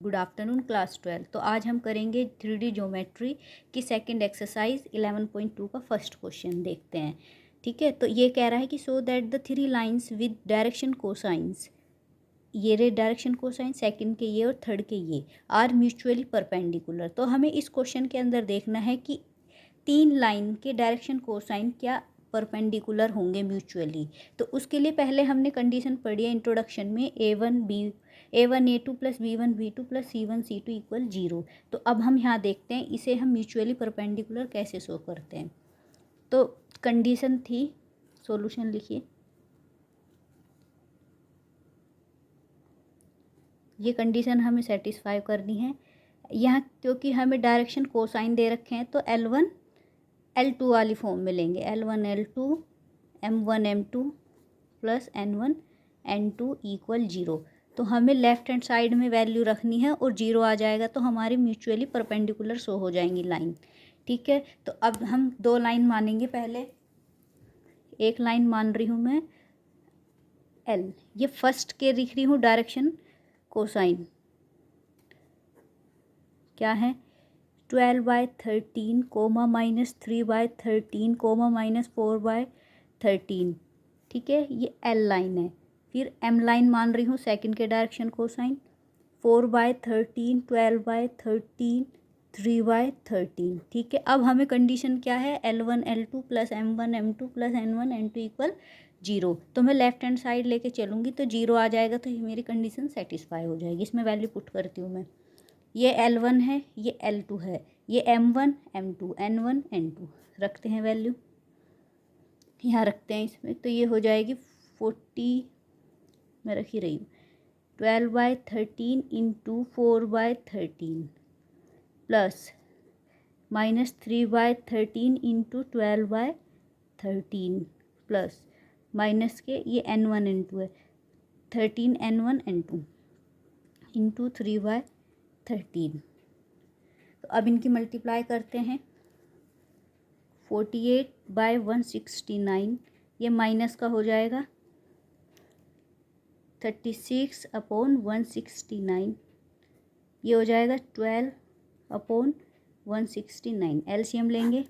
Good afternoon class 12। तो आज हम करेंगे 3D ज्योमेट्री की सेकंड एक्सरसाइज 11.2 का फर्स्ट क्वेश्चन देखते हैं। ठीक है, तो ये कह रहा है कि so that the three lines with direction cosines, ये रे डायरेक्शन कोसाइन सेकंड के ये और थर्ड के ये आर म्यूचुअली परपेंडिकुलर। तो हमें इस क्वेश्चन के अंदर देखना है कि तीन लाइन के डायरेक्शन कोसाइन क्या परपेंडिकुलर होंगे म्यूचुअली। तो उसके लिए पहले हमने कंडीशन पढ़ी है इंट्रोडक्शन में, A1 A2 plus B1 B2 plus C1 C2 equal 0। तो अब हम यहाँ देखते हैं इसे हम म्यूचुअली परपेंडिकुलर कैसे शो करते हैं। तो कंडीशन थी, सॉल्यूशन लिखिए। ये कंडीशन हमें सेटिस्फाई करनी है यहाँ, क्योंकि हमें डायरेक्शन कोसाइन दे रखे हैं। तो L1 L2 वाली फॉर्म में लेंगे, L1 L2 M1 M2 plus N1 N2 equal 0। तो हमें लेफ्ट हैंड साइड में वैल्यू रखनी है और 0 आ जाएगा तो हमारी म्यूचुअली परपेंडिकुलर शो हो जाएंगी लाइन। ठीक है, तो अब हम दो लाइन मानेंगे। पहले एक लाइन मान रही हूँ मैं L, ये फर्स्ट के लिख रही हूँ डायरेक्शन कोसाइन क्या है, 12/13 कोमा -3/13 कोमा -4/13। ठीक है, ये L लाइन है। फिर M लाइन मान रही हूँ सेकंड के डायरेक्शन कोसाइन, 4/13 12/13 3/13। ठीक है, अब हमें कंडीशन क्या है, L1 L2 plus M1 M2 plus N1 N2 equal 0। तो मैं लेफ्ट हैंड साइड लेके चलूँगी तो 0 आ जाएगा, तो ये मेरी कंडीशन सेटिस्फाई हो जाएगी। इसमें वैल्यू पुट करती हूँ मैं। ये L1 है, ये L2 है, ये M1 M2 N1 N2 रखते हैं वैल्यू, यहाँ रखते हैं इसमें। तो ये हो जाएगी 40, मैं रख ही रही हूँ, 12/13 into 4/13 plus -3/13 into 12/13 plus minus के ये N1 N2 है, 13 N1 N2 इंटू 3/13। तो अब इनकी मल्टीप्लाई करते हैं, 48/169, ये माइनस का हो जाएगा 36/169, ये हो जाएगा 12/169। एलसीएम लेंगे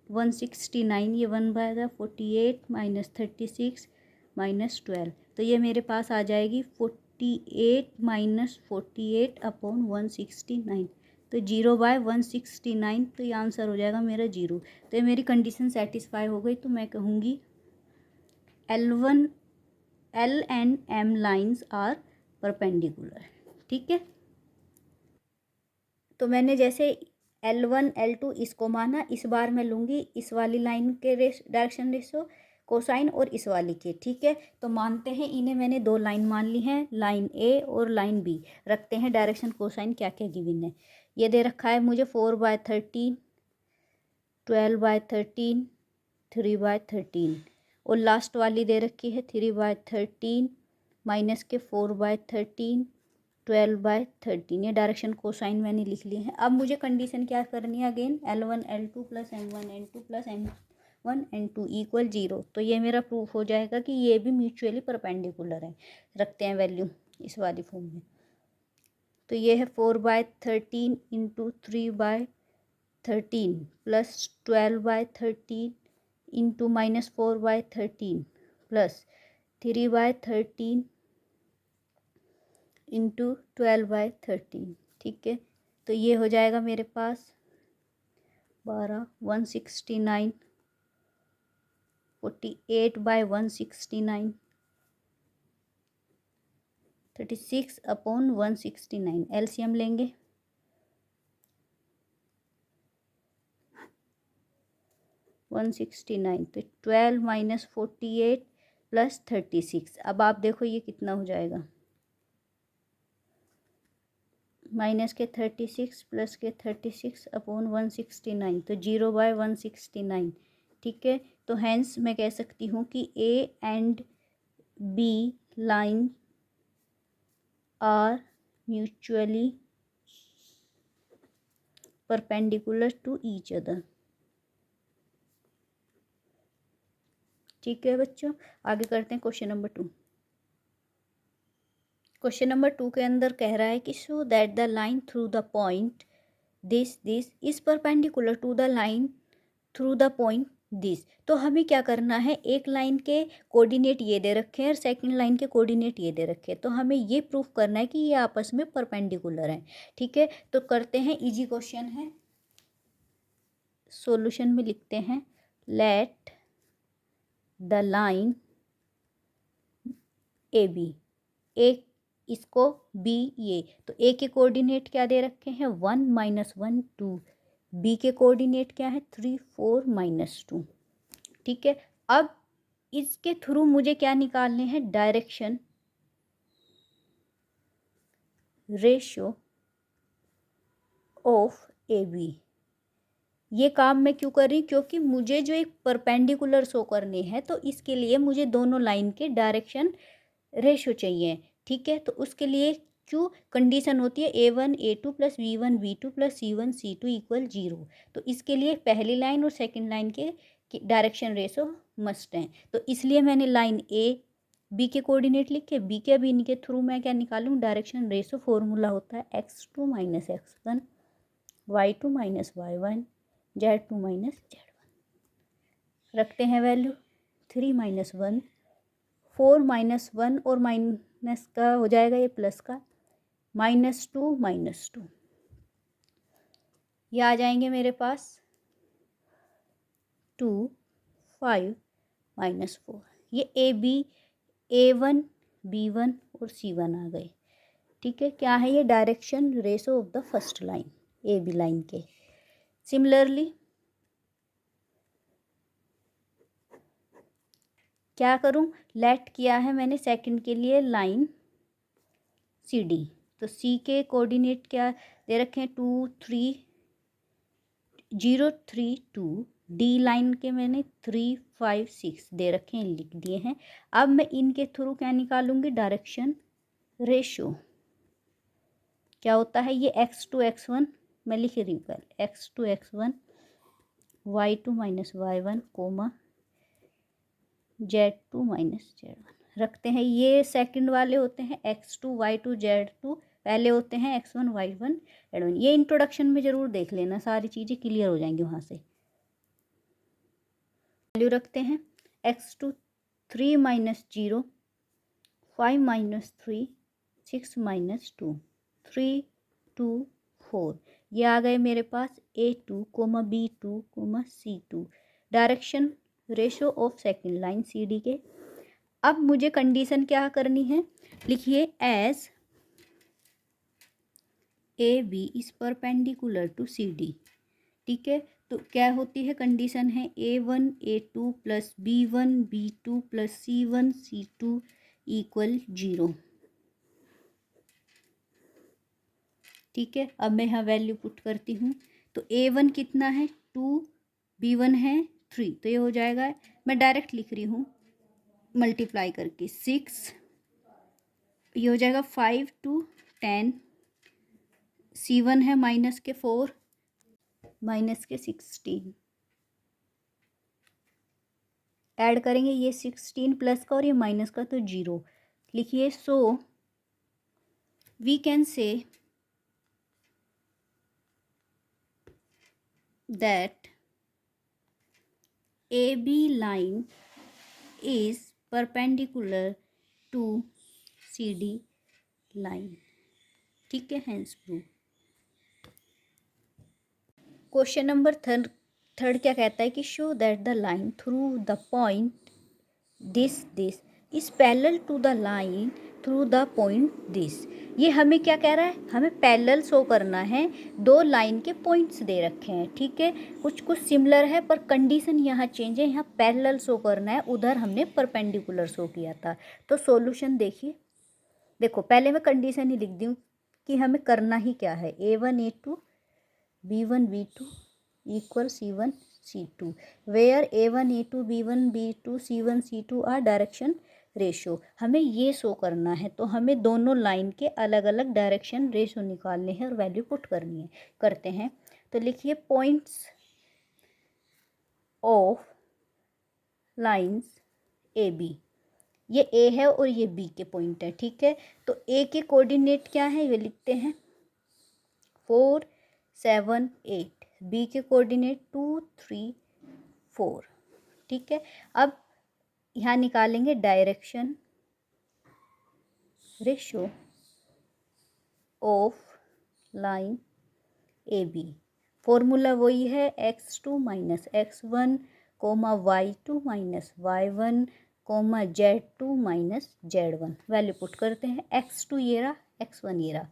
169, ये 1/, 48 माइनस 36 माइनस 12। तो ये मेरे पास आ जाएगी 48 माइनस 48/169। तो 0/169, तो ये आंसर हो जाएगा मेरा 0। तो ये मेरी कंडीशन सेटिस्फाई हो गई। तो मैं कहूँगी L1 L and M lines are perpendicular. ठीक है, तो मैंने जैसे L1 L2 इसको माना, इस बार मैं लूँगी इस वाली लाइन के डायरेक्शन रेशो कोसाइन और इस वाली के। ठीक है, तो मानते हैं इन्हें, मैंने दो लाइन मान ली हैं, लाइन A और लाइन B। रखते हैं डायरेक्शन कोसाइन क्या क्या गिवन है। ये दे रखा है मुझे 4/13 12/13 3/13, और लास्ट वाली दे रखी है 3/13 माइनस के 4/13 12/13। ये डायरेक्शन कोसाइन मैंने लिख लिए हैं। अब मुझे कंडीशन क्या करनी है, again L1 L2 plus M1 N2 plus M1 N2 equal 0। तो ये मेरा प्रूफ हो जाएगा कि ये भी म्यूचुअली परपेंडिकुलर है। रखते हैं वैल्यू इस वाली फॉर्म में। तो ये है 4/13 into 3/13 plus 12/13 into minus 4/13 plus 3/13 into 12/13। ठीक है, तो ये हो जाएगा मेरे पास 169, 48/169, 36/169। एलसीएम लेंगे, 169, तो 12 माइनस 48 प्लस 36। अब आप देखो ये कितना हो जाएगा, माइनस के 36 प्लस के 36/169, तो 0/169। ठीक है, तो हैंस मैं कह सकती हूँ कि A and B line are mutually perpendicular to each other. ठीक है बच्चों, आगे करते हैं क्वेश्चन नंबर 2। क्वेश्चन नंबर 2 के अंदर कह रहा है कि show that the line through the point this is perpendicular to the line through the point this. तो हमें क्या करना है, एक लाइन के कोऑर्डिनेट ये दे रखे हैं और सेकंड लाइन के कोऑर्डिनेट ये दे रखे हैं, तो हमें ये प्रूफ करना है कि ये आपस में परपेंडिकुलर हैं। ठीक है, तो करते हैं, इजी क्वेश्चन है। सॉल्यूशन में लिखते हैं let the line A B, एक इसको बी ये, तो ए के कोऑर्डिनेट क्या दे रखे हैं 1 -1 2, बी के कोऑर्डिनेट क्या है 3 4 -2। ठीक है, अब इसके थ्रू मुझे क्या निकालने हैं, direction ratio of A B. ये काम मैं क्यों कर रही हूँ, क्योंकि मुझे जो एक परपेंडिकुलर शो करने हैं, तो इसके लिए मुझे दोनों लाइन के डायरेक्शन रेशियो चाहिए। ठीक है, तो उसके लिए क्यों कंडीशन होती है A1 A2 + B1 B2 + C1 C2 = 0। तो इसके लिए पहली लाइन और सेकंड लाइन के डायरेक्शन रेशियो मस्ट हैं। तो इसलिए मैंने लाइन ए बी के कोऑर्डिनेट लिखे, बी के बी के थ्रू मैं क्या निकालूँ, डायरेक्शन रेशियो। फॉर्मूला होता है x2 - x1 y2 - y1 z2 - z1। रखते हैं वैल्यू 3 - 1 4 - 1 और माइनस का हो जाएगा ये प्लस का -2 ये आ जाएंगे मेरे पास 2 5 -4। ये A1 B1 और C1 आ गए। ठीक है, क्या है ये, direction ratio of the first line A B line के। सिमिलरली क्या करूं, लेट किया है मैंने सेकंड के लिए लाइन सी डी, तो सी के कोऑर्डिनेट क्या दे रखे हैं 2 3 0 3 2, डी लाइन के मैंने 3 5 6 दे रखे हैं, लिख दिए हैं। अब मैं इनके थ्रू क्या निकालूंगी, डायरेक्शन रेशियो। क्या होता है ये x2 x1 मैं लिख रही हूँ पहले x2 x1 y2 - y1 comma z2 - z1 रखते हैं। ये सेकंड वाले होते हैं x2 y2 z2, पहले होते हैं x1 y1 z1। ये इंट्रोडक्शन में ज़रूर देख लेना, सारी चीज़ें क्लियर हो जाएंगी वहाँ से। वैल्यू रखते हैं x2 3 - 0 5 - 3 6 - 2 3 2 4। ये आ गए मेरे पास A2 B2 C2 direction ratio of second line CD के। अब मुझे कंडीशन क्या करनी है, लिखिए as AB is perpendicular to CD। ठीक है, तो क्या होती है कंडीशन है A1 A2 + B1 B2 + C1 C2 = 0। ठीक है, अब मैं यहाँ वैल्यू पुट करती हूँ, तो A1 कितना है 2, B1 है 3, तो ये हो जाएगा, मैं डायरेक्ट लिख रही हूँ मल्टीप्लाई करके 6, ये हो जाएगा 5 to 10, C1 है माइनस के 4 माइनस के 16, ऐड करेंगे ये 16 प्लस का और ये माइनस का, तो 0 लिखिए। So we can say that AB line is perpendicular to CD line। ठीक है, hence proved. Question number third क्या कहता है कि show that the line through the point this is parallel to the line through the point this. ये हमें क्या कह रहा है, हमें पैरेलल शो करना है, दो लाइन के पॉइंट्स दे रखे हैं। ठीक है, कुछ सिमिलर है पर कंडीशन यहाँ चेंज है, यहाँ पैरेलल शो करना है, उधर हमने परपेंडिकुलर शो किया था। तो सॉल्यूशन देखिए, देखो पहले मैं कंडीशन ही लिख दी हूँ कि हमें करना ही क्या है, A1 A2 B1 B2 = C1 C2 where A1 A2 B1 B2 C1 C2 are direction ratio. हमें ये शो करना है, तो हमें दोनों लाइन के अलग अलग डायरेक्शन रेशो निकालने हैं और वैल्यू पुट करनी है। करते हैं, तो लिखिए पॉइंट्स ऑफ लाइंस AB ये ए है और ये बी के पॉइंट है, ठीक है। तो ए के कोऑर्डिनेट क्या है, ये लिखते हैं 4 7 8, बी के कोऑर्डिनेट 2 3 4, ठीक है। अब यहाँ निकालेंगे direction ratio of line A B. Formula वही है x2 minus x1 comma y2 minus y1 comma z2 minus z1। Value put करते हैं, x2 ये रहा, x1 ये रहा,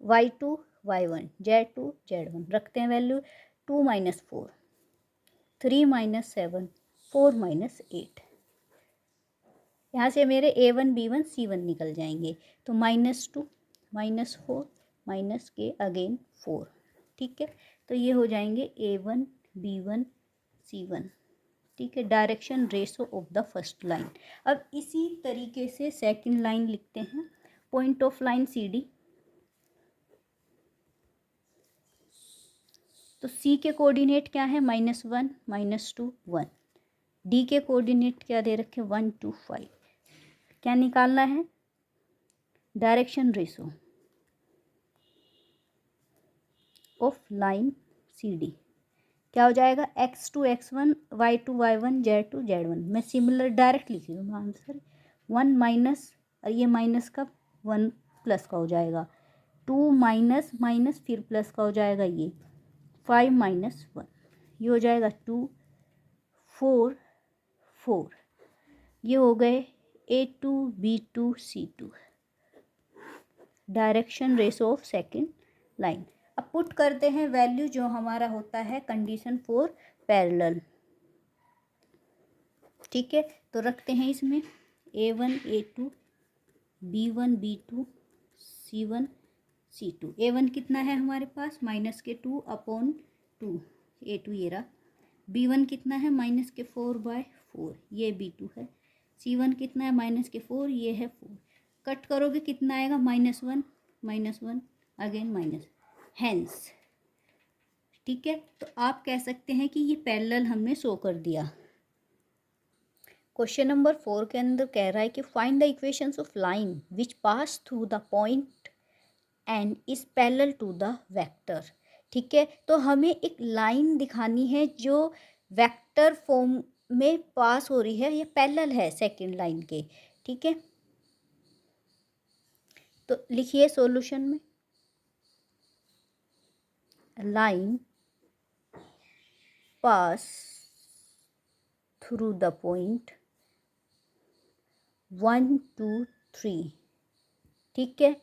y2 y1 z2 z1 रखते हैं वैल्यू। 2 minus 4 3 minus 7 4 minus 8। यहाँ से मेरे a1 b1 c1 निकल जाएंगे, तो -2 -4 माइनस के अगेन 4, ठीक है। तो ये हो जाएंगे a1 b1 c1, ठीक है। Direction ratio of the first line. अब इसी तरीके से सेकंड लाइन लिखते हैं। पॉइंट ऑफ लाइन CD, तो C के कोऑर्डिनेट क्या है, -1 -2 1। D के कोऑर्डिनेट क्या दे रखे, 1 2 5। क्या निकालना है, direction ratio of line CD। क्या हो जाएगा, x2 x1 y2 y1 z2 z1। मैं सिमिलर डायरेक्ट लिख रही हूँ आंसर। 1 माइनस, और ये माइनस का 1 प्लस का हो जाएगा, 2 माइनस माइनस फिर प्लस का हो जाएगा, ये 5 माइनस 1, ये हो जाएगा 2 4 4। ये हो गए A2 B2 C2, direction ratio of second line. अब पुट करते हैं वैल्यू जो हमारा होता है कंडीशन फॉर पैरेलल, ठीक है। तो रखते हैं इसमें A1 A2 B1 B2 C1 C2। A1 कितना है हमारे पास, माइनस के 2/2, A2 ये रहा। B1 कितना है, माइनस के 4/4, ये B2 है। C1 कितना है, माइनस के 4, ये है 4। कट करोगे कितना आएगा, -1 अगेन माइनस, हैंस, ठीक है। तो आप कह सकते हैं कि ये पैरेलल हमने शो कर दिया। क्वेश्चन नंबर 4 के अंदर कह रहा है कि find the equations of line which pass through the point and is parallel to the vector, ठीक है। तो हमें एक लाइन दिखानी है जो वेक्टर फॉर्म में पास हो रही है, ये पैरेलल है सेकंड लाइन के, ठीक है। तो लिखिए सॉल्यूशन में, line pass through the point 1 2 3, ठीक है।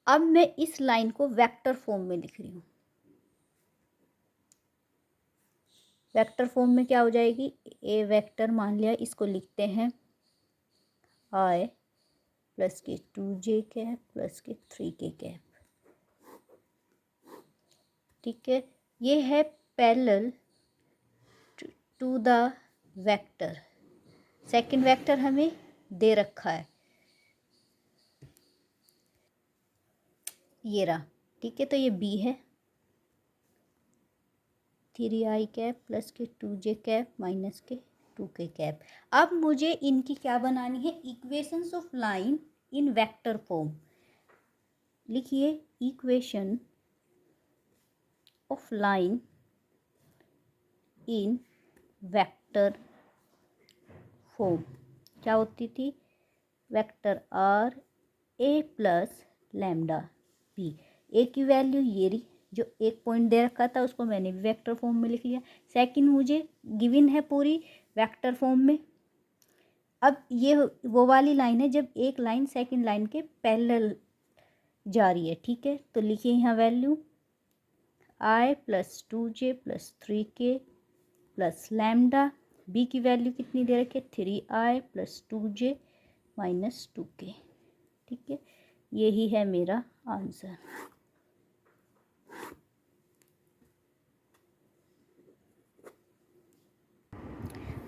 अब मैं इस लाइन को वेक्टर फॉर्म में लिख रही हूँ। वेक्टर फॉर्म में क्या हो जाएगी, ए वेक्टर मान लिया, इसको लिखते हैं I प्लस के 2j कैप प्लस के 3k कैप, ठीक है। ये है parallel to the vector. Second vector हमें दे रखा है, ये रहा, ठीक है। तो ये B है, 3i कैप प्लस के 2j कैप माइनस के 2k कैप। अब मुझे इनकी क्या बनानी है, equations of line in vector form. लिखिए equation of line in vector form क्या होती थी, vector R A plus lambda B। A की वैल्यू ये रही, जो एक पॉइंट दे रखा था उसको मैंने भी वेक्टर फॉर्म में लिख लिया। सेकंड मुझे गिवन है पूरी वेक्टर फॉर्म में। अब ये वो वाली लाइन है जब एक लाइन सेकंड लाइन के पैरेलल जा रही है, ठीक है। तो लिखिए यहाँ value I plus 2j plus 3k plus lambda. B की वैल्यू कितनी दे रखी है, 3i plus 2j minus 2k, ठीक है। यही है मेरा आंसर।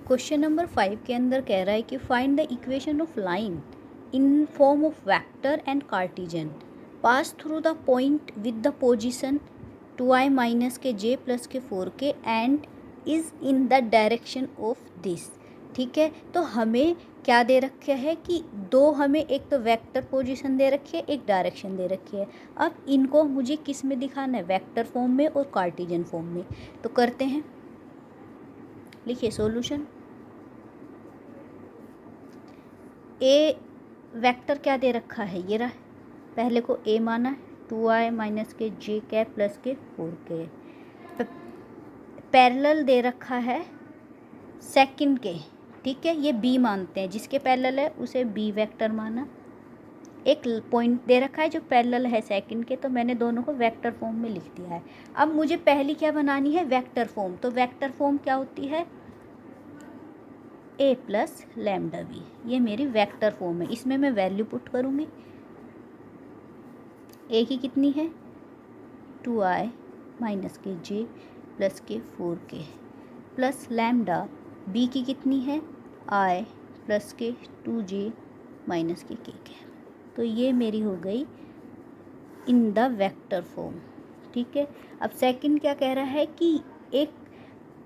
क्वेश्चन नंबर 5 के अंदर कह रहा है कि find the equation of line in form of vector and Cartesian pass through the point with the position 2i minus के j प्लस के 4k and is in the direction of this, ठीक है। तो हमें क्या दे रखे है कि दो हमें एक तो वेक्टर पोजीशन दे रखी है, एक डायरेक्शन दे रखी है। अब इनको मुझे किस में दिखाना है, वेक्टर फॉर्म में और कार्टेशियन फॉर्म में। तो करते हैं, लिखिए सॉल्यूशन। ए वेक्टर क्या दे रखा है, ये रहा, पहले को ए माना है, 2i माइनस के जे कैप प्लस के 4k। पैरेलल दे रखा है सेकंड के, ठीक है, ये बी मानते हैं, जिसके पैरेलल है उसे बी वेक्टर माना। एक पॉइंट दे रखा है जो पैरेलल है सेकंड के, तो मैंने दोनों को वेक्टर फॉर्म में लिख दिया है। अब मुझे पहली क्या बनानी है, वेक्टर फॉर्म। तो वेक्टर फॉर्म क्या होती है, ए प्लस लैम्डा बी, ये मेरी वेक्टर फॉर्म है। इसमें मैं वैल्यू पुट करूँगी। ए की कितनी है, 2i माइनस के जे प्लस के 4k प्लस लैम्डा बी की कितनी है, i प्लस के 2j माइनस के k। तो ये मेरी हो गई इन द वेक्टर फॉर्म, ठीक है। अब सेकंड क्या कह रहा है कि एक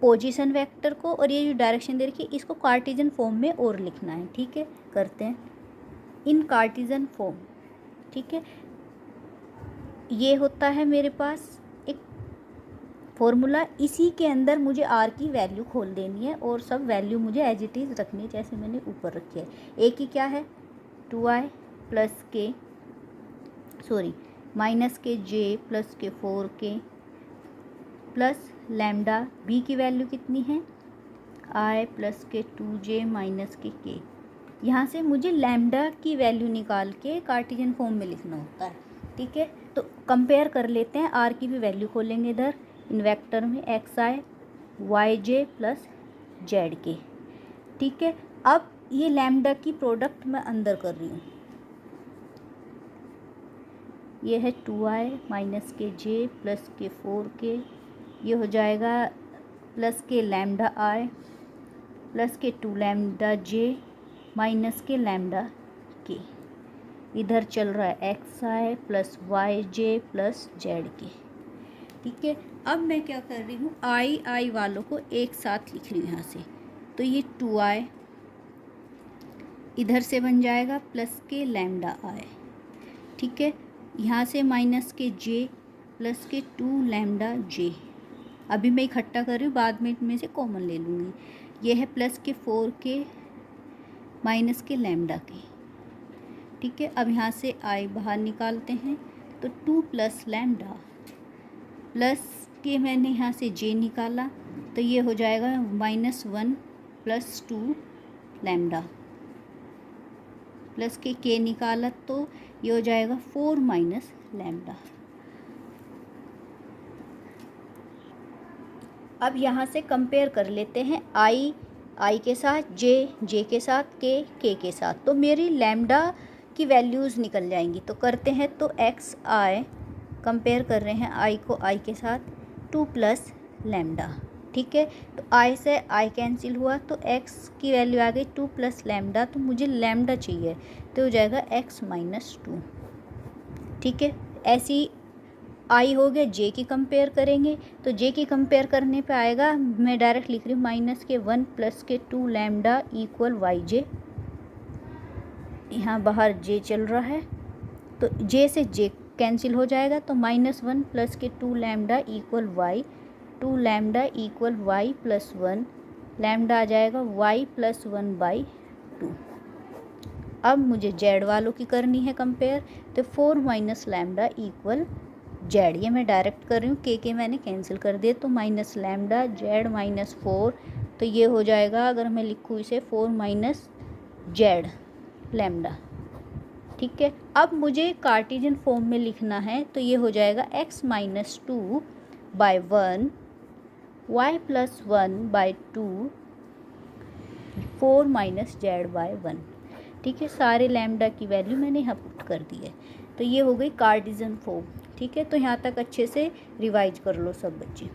पोजीशन वेक्टर को और ये जो डायरेक्शन दे रखी है इसको कार्टेशियन फॉर्म में और लिखना है, ठीक है। करते हैं इन कार्टेशियन फॉर्म, ठीक है। ये होता है मेरे पास एक फॉर्मूला, इसी के अंदर मुझे आर की वैल्यू खोल देनी है और सब वैल्यू मुझे एज इट इज़ रखनी है जैसे मैंने ऊपर रखी है। ए की क्या है, 2i प्लस के माइनस के जे प्लस के 4k प्लस लैम्डा बी की वैल्यू कितनी है, i प्लस के 2j माइनस के k। यहाँ से मुझे लैम्डा की वैल्यू निकाल के कार्टेशियन फॉर्म में लिखना होता है, ठीक है। तो कंपेयर कर लेते हैं, आर की भी वैल्यू खोलेंगे इधर इन वेक्टर में, xi yj प्लस zk, ठीक है। अब ये लैम्डा की प्रोडक्ट मैं अंदर कर रही हूँ, ये है 2i माइनस के जे प्लस के 4k, ये हो जाएगा प्लस के लैम्डा i प्लस के 2 लैम्डा j माइनस के लैम्डा k। इधर चल रहा है xi plus yj plus zk, ठीक है। अब मैं क्या कर रही हूँ, i वालों को एक साथ लिख रही हूँ यहाँ से। तो ये 2i इधर से बन जाएगा प्लस के लैम्डा i, ठीक है। यहाँ से माइनस के j प्लस के 2 लैम्डा j, अभी मैं इकट्ठा कर रही हूँ, बाद में से कॉमन ले लूँगी। ये है प्लस के 4k माइनस के लैम्डा के, ठीक है। अब यहाँ से i बाहर निकालते हैं, तो 2 प्लस लैम्डा प्लस के मैंने यहाँ से j निकाला, तो ये हो जाएगा -1 प्लस 2 लैम्डा प्लस के k निकाला, तो ये हो जाएगा 4 माइनस लैम्डा। अब यहाँ से कंपेयर कर लेते हैं, i के साथ, j के साथ, k के साथ, तो मेरी लैम्डा की वैल्यूज़ निकल जाएंगी। तो करते हैं, तो xi कंपेयर कर रहे हैं i को i के साथ, 2 प्लस लैम्डा, ठीक है। तो i से i कैंसिल हुआ, तो x की वैल्यू आ गई 2 प्लस लैम्डा, तो मुझे लैम्डा चाहिए, तो हो जाएगा x माइनस 2, ठीक है। ऐसी i हो गया, j की कंपेयर करेंगे, तो j की कंपेयर करने पे आएगा, मैं डायरेक्ट लिख रही हूँ माइनस के 1 प्लस के 2 लैम्डा इक्वल yj। यहाँ बाहर j चल रहा है, तो j से j कैंसिल हो जाएगा, तो -1 प्लस के 2 lambda equal y, 2 lambda equal y plus 1, lambda आ जाएगा y प्लस 1/2। अब मुझे z वालों की करनी है कंपेयर, तो 4 माइनस लैम्डा इक्वल z, ये मैं डायरेक्ट कर रही हूँ, के मैंने कैंसिल कर दिए, तो माइनस लैम्डा z माइनस 4, तो ये हो जाएगा, अगर मैं लिखूँ इसे 4 माइनस z लैम्डा, ठीक है। अब मुझे कार्टेशियन फॉर्म में लिखना है, तो ये हो जाएगा x minus 2/1 y plus 1/2 4 minus z/1, ठीक है। सारे लैम्डा की वैल्यू मैंने यहाँ पुट कर दी है, तो ये हो गई कार्टेशियन फॉर्म, ठीक है। तो यहाँ तक अच्छे से रिवाइज कर लो सब बच्चे।